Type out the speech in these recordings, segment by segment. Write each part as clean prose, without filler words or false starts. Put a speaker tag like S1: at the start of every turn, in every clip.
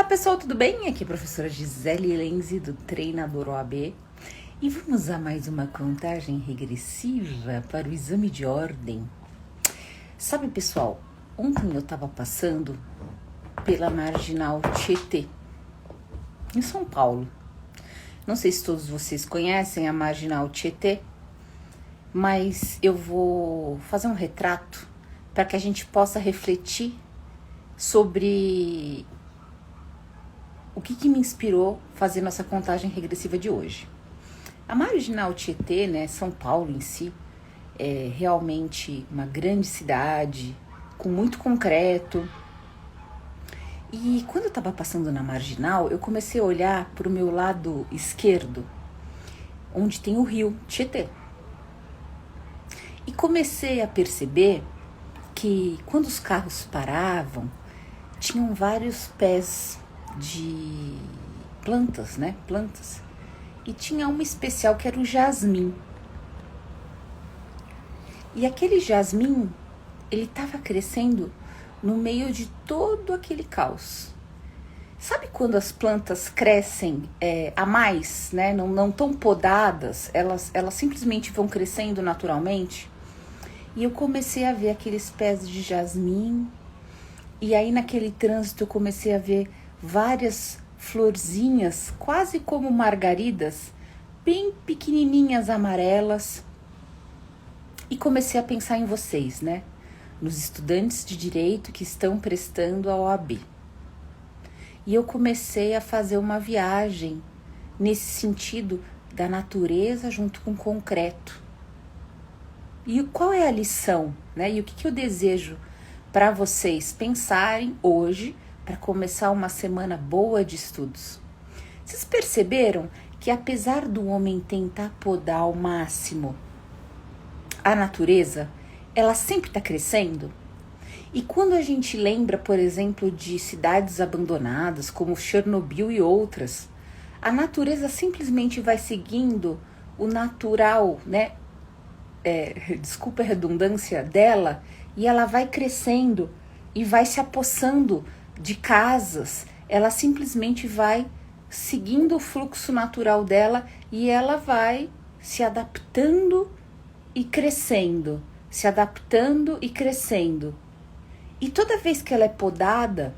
S1: Olá pessoal, tudo bem? Aqui é a professora Gisele Lenzi do Treinador OAB e vamos a mais uma contagem regressiva para o exame de ordem. Sabe pessoal, ontem eu estava passando pela Marginal Tietê, em São Paulo. Não sei se todos vocês conhecem a Marginal Tietê, mas eu vou fazer um retrato para que a gente possa refletir sobre o que me inspirou fazendo essa contagem regressiva de hoje. A Marginal Tietê, né, São Paulo em si, é realmente uma grande cidade, com muito concreto. E quando eu estava passando na Marginal, eu comecei a olhar para o meu lado esquerdo, onde tem o rio Tietê. E comecei a perceber que quando os carros paravam, tinham vários pés de plantas, né? Plantas. E tinha uma especial que era o jasmim. E aquele jasmim, ele estava crescendo no meio de todo aquele caos. Sabe quando as plantas crescem a mais, né? Não tão podadas, elas simplesmente vão crescendo naturalmente? E eu comecei a ver aqueles pés de jasmim. E aí naquele trânsito eu comecei a ver várias florzinhas, quase como margaridas, bem pequenininhas, amarelas. E comecei a pensar em vocês, né? Nos estudantes de direito que estão prestando a OAB. E eu comecei a fazer uma viagem nesse sentido da natureza junto com o concreto. E qual é a lição, né? E o que eu desejo para vocês pensarem hoje para começar uma semana boa de estudos? Vocês perceberam que apesar do homem tentar podar ao máximo a natureza, ela sempre está crescendo? E quando a gente lembra, por exemplo, de cidades abandonadas como Chernobyl e outras, a natureza simplesmente vai seguindo o natural, né? Desculpa a redundância dela, e ela vai crescendo e vai se apossando de casas. Ela simplesmente vai seguindo o fluxo natural dela e ela vai se adaptando e crescendo, se adaptando e crescendo. E toda vez que ela é podada,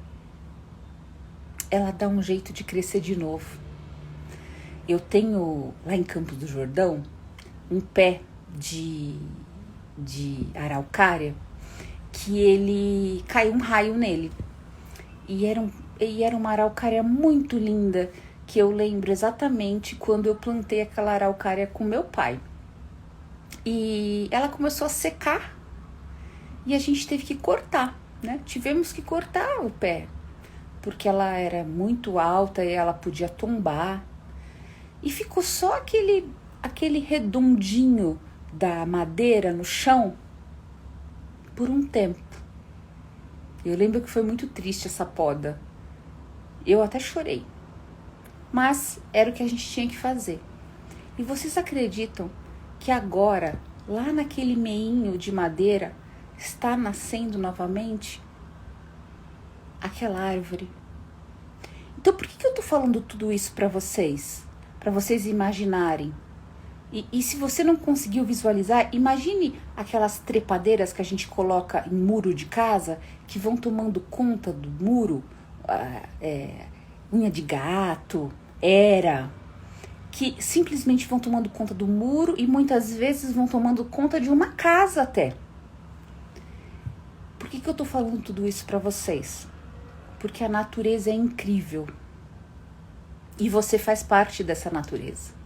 S1: ela dá um jeito de crescer de novo. Eu tenho lá em Campos do Jordão um pé de araucária que ele caiu um raio nele e era uma araucária muito linda, que eu lembro exatamente quando eu plantei aquela araucária com meu pai, e ela começou a secar e a gente teve que cortar, né? Tivemos que cortar o pé porque ela era muito alta e ela podia tombar, e ficou só aquele redondinho da madeira no chão por um tempo. Eu lembro que foi muito triste essa poda. Eu até chorei. Mas era o que a gente tinha que fazer. E vocês acreditam que agora, lá naquele meinho de madeira, está nascendo novamente aquela árvore? Então por que eu tô falando tudo isso para vocês? Para vocês imaginarem. E se você não conseguiu visualizar, imagine aquelas trepadeiras que a gente coloca em muro de casa, que vão tomando conta do muro, unha de gato, que simplesmente vão tomando conta do muro e muitas vezes vão tomando conta de uma casa até. Por que eu tô falando tudo isso para vocês? Porque a natureza é incrível e você faz parte dessa natureza.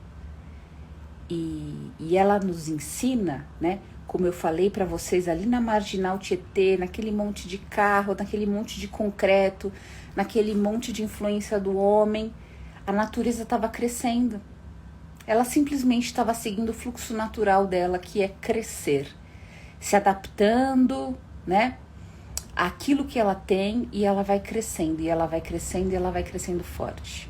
S1: E ela nos ensina, né? Como eu falei para vocês ali na Marginal Tietê, naquele monte de carro, naquele monte de concreto, naquele monte de influência do homem, a natureza estava crescendo. Ela simplesmente estava seguindo o fluxo natural dela, que é crescer, se adaptando, né? Aquilo que ela tem, e ela vai crescendo, e ela vai crescendo, e ela vai crescendo forte.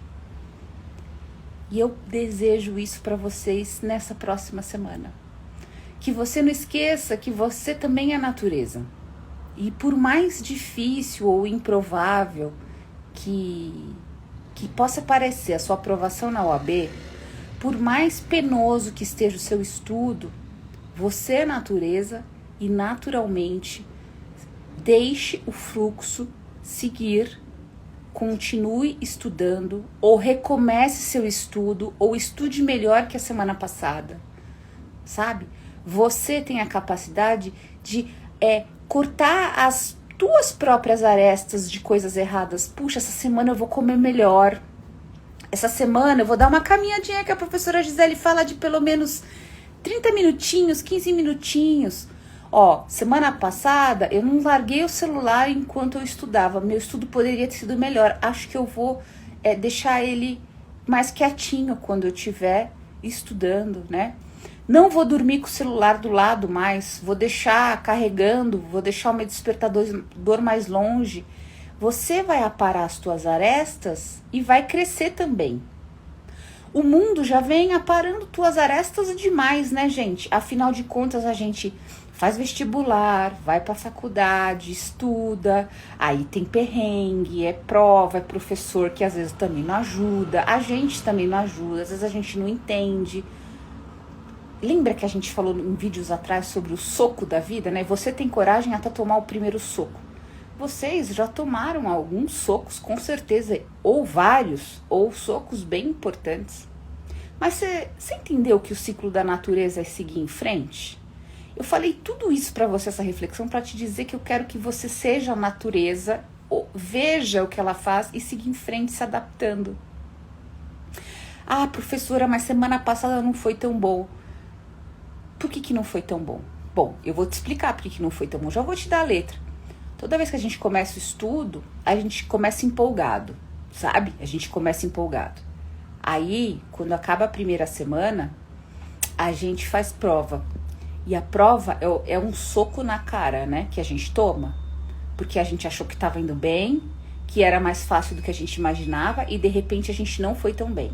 S1: E eu desejo isso para vocês nessa próxima semana. Que você não esqueça que você também é natureza. E por mais difícil ou improvável que que possa parecer a sua aprovação na OAB, por mais penoso que esteja o seu estudo, você é natureza e naturalmente deixe o fluxo seguir, continue estudando ou recomece seu estudo ou estude melhor que a semana passada, sabe? Você tem a capacidade de cortar as tuas próprias arestas de coisas erradas. Puxa, essa semana eu vou comer melhor. Essa semana eu vou dar uma caminhadinha que a professora Gisele fala de pelo menos 30 minutinhos, 15 minutinhos. Ó, semana passada eu não larguei o celular enquanto eu estudava. Meu estudo poderia ter sido melhor. Acho que eu vou deixar ele mais quietinho quando eu estiver estudando, né? Não vou dormir com o celular do lado mais. Vou deixar carregando, vou deixar o meu despertador mais longe. Você vai aparar as tuas arestas e vai crescer também. O mundo já vem aparando tuas arestas demais, né, gente? Afinal de contas, a gente faz vestibular, vai pra faculdade, estuda, aí tem perrengue, é prova, é professor que às vezes também não ajuda, a gente também não ajuda, às vezes a gente não entende. Lembra que a gente falou em vídeos atrás sobre o soco da vida, né? Você tem coragem até tomar o primeiro soco. Vocês já tomaram alguns socos, com certeza, ou vários, ou socos bem importantes. Mas você entendeu que o ciclo da natureza é seguir em frente? Eu falei tudo isso para você, essa reflexão, para te dizer que eu quero que você seja a natureza, veja o que ela faz e siga em frente se adaptando. Ah, professora, mas semana passada não foi tão bom. Por que não foi tão bom? Bom, eu vou te explicar por que não foi tão bom. Já vou te dar a letra. Toda vez que a gente começa o estudo, a gente começa empolgado, sabe? A gente começa empolgado. Aí, quando acaba a primeira semana, a gente faz prova. E a prova é um soco na cara, né? Que a gente toma. Porque a gente achou que estava indo bem, que era mais fácil do que a gente imaginava e de repente a gente não foi tão bem.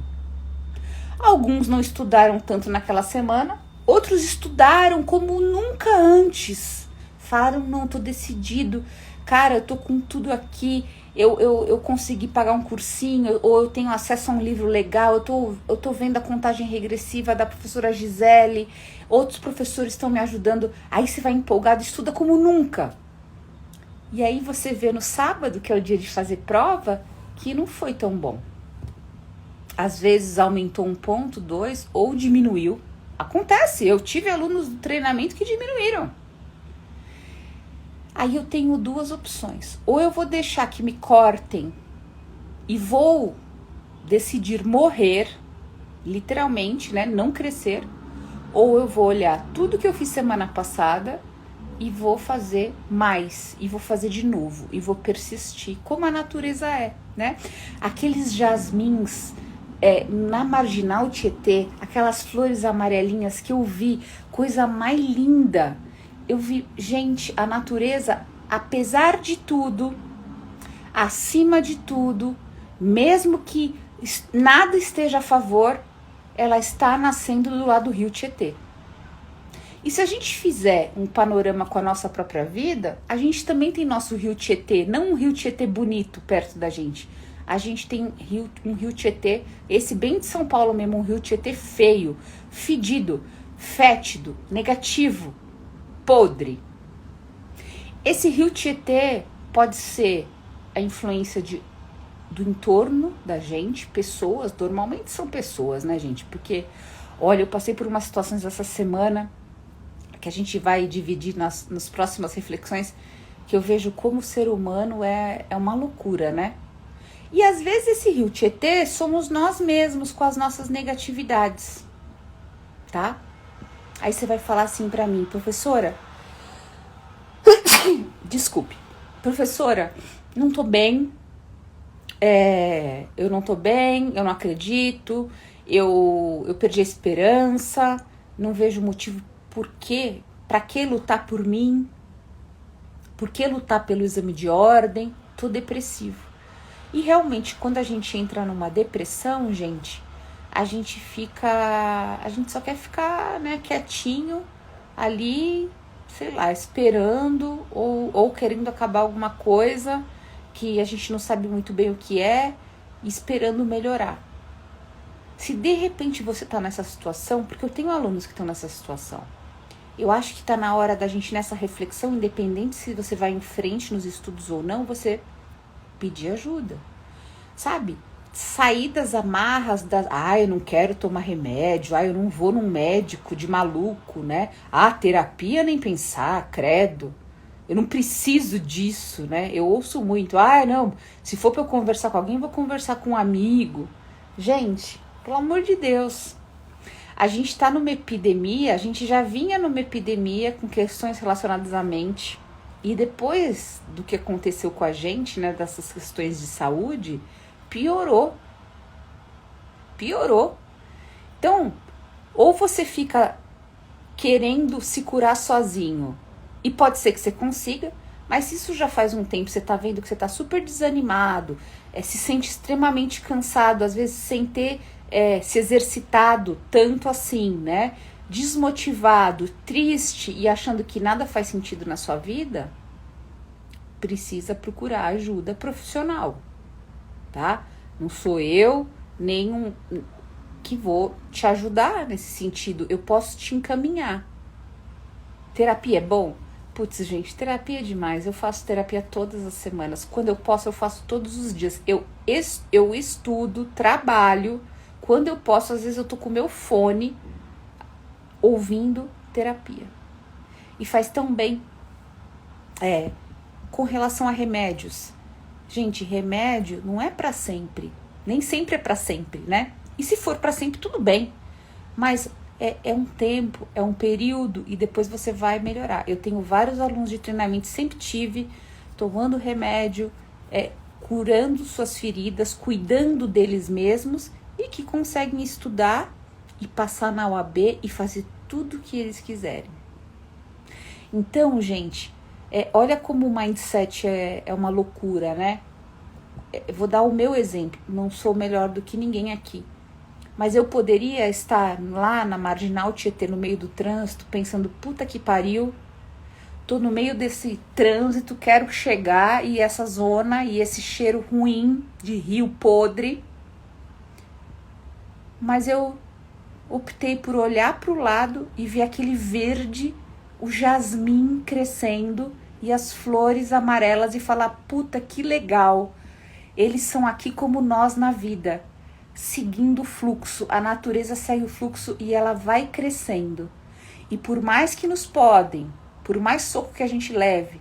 S1: Alguns não estudaram tanto naquela semana, outros estudaram como nunca antes. Falaram, não, tô decidido, cara, eu tô com tudo aqui, eu consegui pagar um cursinho, ou eu tenho acesso a um livro legal, eu tô vendo a contagem regressiva da professora Gisele, outros professores estão me ajudando, aí você vai empolgado, estuda como nunca. E aí você vê no sábado, que é o dia de fazer prova, que não foi tão bom. Às vezes aumentou 1 ponto, 2, ou diminuiu. Acontece, eu tive alunos do treinamento que diminuíram. Aí eu tenho 2 opções. Ou eu vou deixar que me cortem e vou decidir morrer, literalmente, né, não crescer. Ou eu vou olhar tudo que eu fiz semana passada e vou fazer mais, e vou fazer de novo, e vou persistir, como a natureza é, né? Aqueles jasmins na Marginal Tietê, aquelas flores amarelinhas que eu vi, coisa mais linda. Eu vi, gente, a natureza, apesar de tudo, acima de tudo, mesmo que nada esteja a favor, ela está nascendo do lado do rio Tietê. E se a gente fizer um panorama com a nossa própria vida, a gente também tem nosso rio Tietê, não um rio Tietê bonito perto da gente. A gente tem um rio Tietê, esse bem de São Paulo mesmo, um rio Tietê feio, fedido, fétido, negativo, podre. Esse rio Tietê pode ser a influência do entorno da gente, pessoas, normalmente são pessoas, né, gente? Porque, olha, eu passei por umas situações essa semana que a gente vai dividir nas próximas reflexões, que eu vejo como o ser humano é uma loucura, né? E às vezes esse rio Tietê somos nós mesmos com as nossas negatividades, tá? Aí você vai falar assim pra mim, professora, desculpe, professora, não tô bem, eu não tô bem, eu não acredito, eu perdi a esperança, não vejo motivo pra que lutar por mim, por que lutar pelo exame de ordem, tô depressivo. E realmente, quando a gente entra numa depressão, gente, a gente só quer ficar, né, quietinho ali, sei lá, esperando ou querendo acabar alguma coisa que a gente não sabe muito bem o que é, esperando melhorar. Se de repente você está nessa situação, porque eu tenho alunos que estão nessa situação, eu acho que está na hora da gente, nessa reflexão, independente se você vai em frente nos estudos ou não, você pedir ajuda, sabe? Sair das amarras, eu não quero tomar remédio, eu não vou num médico de maluco, né? Terapia nem pensar, credo. Eu não preciso disso, né? Eu ouço muito, não, se for para eu conversar com alguém, vou conversar com um amigo. Gente, pelo amor de Deus, a gente está numa epidemia, a gente já vinha numa epidemia com questões relacionadas à mente, e depois do que aconteceu com a gente, né, dessas questões de saúde, piorou. Então, ou você fica querendo se curar sozinho, e pode ser que você consiga, mas se isso já faz um tempo, você tá vendo que você tá super desanimado, se sente extremamente cansado, às vezes sem ter se exercitado tanto assim, né? Desmotivado, triste e achando que nada faz sentido na sua vida, precisa procurar ajuda profissional, tá? Não sou eu, que vou te ajudar nesse sentido. Eu posso te encaminhar. Terapia é bom? Putz, gente, terapia é demais. Eu faço terapia todas as semanas. Quando eu posso, eu faço todos os dias. Eu estudo, trabalho. Quando eu posso, às vezes eu tô com o meu fone ouvindo terapia. E faz tão bem. Com relação a remédios. Gente, remédio não é pra sempre. Nem sempre é pra sempre, né? E se for pra sempre, tudo bem. Mas é um tempo, é um período e depois você vai melhorar. Eu tenho vários alunos de treinamento, sempre tive, tomando remédio, curando suas feridas, cuidando deles mesmos e que conseguem estudar e passar na OAB e fazer tudo o que eles quiserem. Então, gente, olha como o mindset é uma loucura, né? Eu vou dar o meu exemplo, não sou melhor do que ninguém aqui. Mas eu poderia estar lá na Marginal Tietê, no meio do trânsito, pensando, puta que pariu, tô no meio desse trânsito, quero chegar, e essa zona, e esse cheiro ruim de rio podre. Mas eu optei por olhar para o lado e ver aquele verde, o jasmim crescendo, e as flores amarelas, e falar, puta que legal, eles são aqui como nós na vida, seguindo o fluxo, a natureza segue o fluxo e ela vai crescendo. E por mais que nos podem, por mais soco que a gente leve,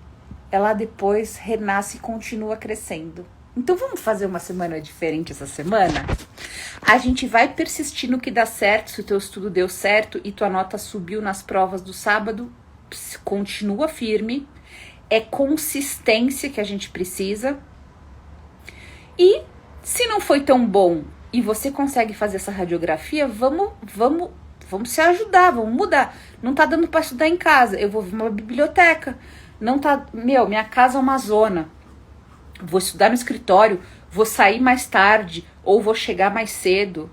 S1: ela depois renasce e continua crescendo. Então vamos fazer uma semana diferente essa semana? A gente vai persistir no que dá certo, se o teu estudo deu certo e tua nota subiu nas provas do sábado, continua firme, é consistência que a gente precisa. E se não foi tão bom e você consegue fazer essa radiografia, vamos se ajudar, vamos mudar. Não tá dando para estudar em casa, eu vou ver uma biblioteca. Não tá, minha casa é uma zona. Vou estudar no escritório, vou sair mais tarde ou vou chegar mais cedo.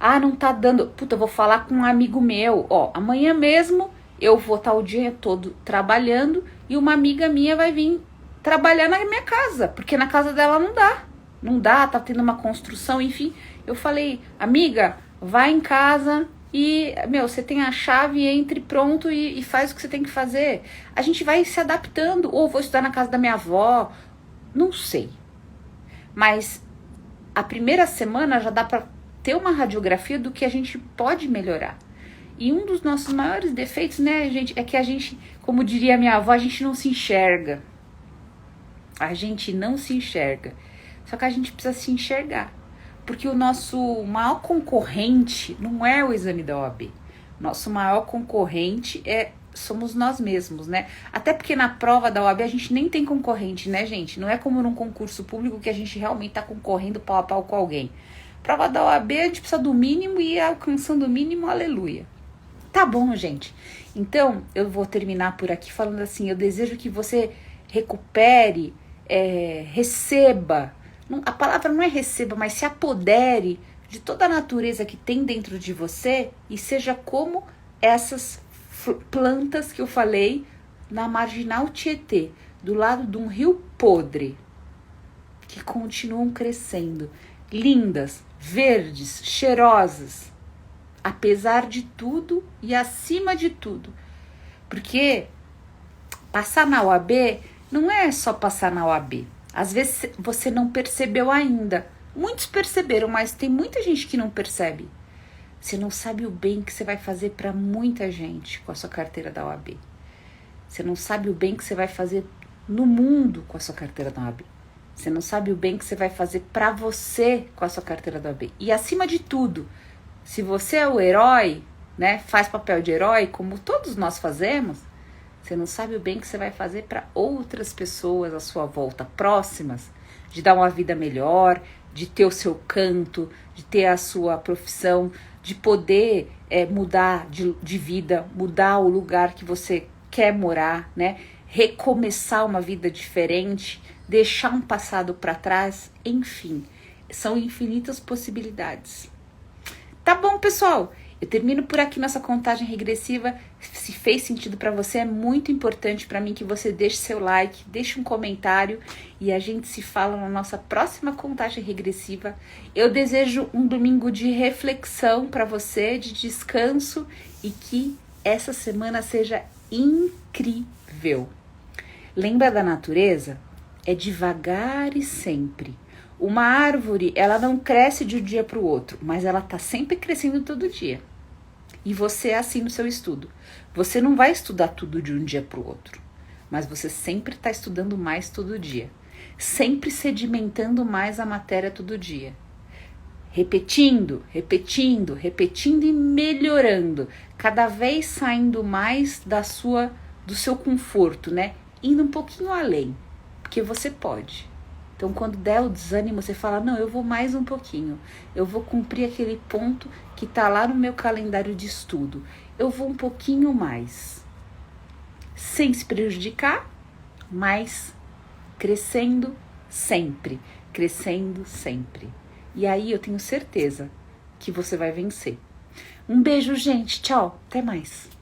S1: Não tá dando, eu vou falar com um amigo meu, amanhã mesmo eu vou estar o dia todo trabalhando e uma amiga minha vai vir trabalhar na minha casa, porque na casa dela não dá, tá tendo uma construção, enfim. Eu falei, amiga, vai em casa e, você tem a chave, entre pronto e faz o que você tem que fazer. A gente vai se adaptando, ou vou estudar na casa da minha avó, não sei. Mas a primeira semana já dá para ter uma radiografia do que a gente pode melhorar. E um dos nossos maiores defeitos, né, gente, é que a gente, como diria minha avó, a gente não se enxerga. A gente não se enxerga. Só que a gente precisa se enxergar. Porque o nosso maior concorrente não é o exame da OAB. Nosso maior concorrente somos nós mesmos, né? Até porque na prova da OAB a gente nem tem concorrente, né, gente? Não é como num concurso público que a gente realmente tá concorrendo pau a pau com alguém. Prova da OAB a gente precisa do mínimo e alcançando o mínimo, aleluia. Tá bom, gente. Então, eu vou terminar por aqui falando assim, eu desejo que você recupere, receba. A palavra não é receba, mas se apodere de toda a natureza que tem dentro de você e seja como essas plantas que eu falei na Marginal Tietê, do lado de um rio podre. que continuam crescendo, lindas, verdes, cheirosas, apesar de tudo e acima de tudo. Porque passar na OAB não é só passar na OAB. Às vezes você não percebeu ainda. Muitos perceberam, mas tem muita gente que não percebe. Você não sabe o bem que você vai fazer para muita gente com a sua carteira da OAB. Você não sabe o bem que você vai fazer no mundo com a sua carteira da OAB. Você não sabe o bem que você vai fazer para você com a sua carteira da OAB. E acima de tudo, se você é o herói, né, faz papel de herói, como todos nós fazemos, você não sabe o bem que você vai fazer para outras pessoas à sua volta, próximas, de dar uma vida melhor, de ter o seu canto, de ter a sua profissão, de poder mudar de vida, mudar o lugar que você quer morar, né? Recomeçar uma vida diferente, deixar um passado para trás, enfim, são infinitas possibilidades. Tá bom, pessoal? Eu termino por aqui nossa contagem regressiva. Se fez sentido para você, é muito importante para mim que você deixe seu like, deixe um comentário e a gente se fala na nossa próxima contagem regressiva. Eu desejo um domingo de reflexão para você, de descanso e que essa semana seja incrível. Lembra da natureza? É devagar e sempre. Uma árvore, ela não cresce de um dia para o outro, mas ela está sempre crescendo todo dia. E você é assim no seu estudo. Você não vai estudar tudo de um dia para o outro, mas você sempre está estudando mais todo dia. Sempre sedimentando mais a matéria todo dia. Repetindo, repetindo, repetindo e melhorando. Cada vez saindo mais do seu conforto, né? Indo um pouquinho além, porque você pode. Então, quando der o desânimo, você fala, não, eu vou mais um pouquinho. Eu vou cumprir aquele ponto que está lá no meu calendário de estudo. Eu vou um pouquinho mais. Sem se prejudicar, mas crescendo sempre. Crescendo sempre. E aí eu tenho certeza que você vai vencer. Um beijo, gente. Tchau. Até mais.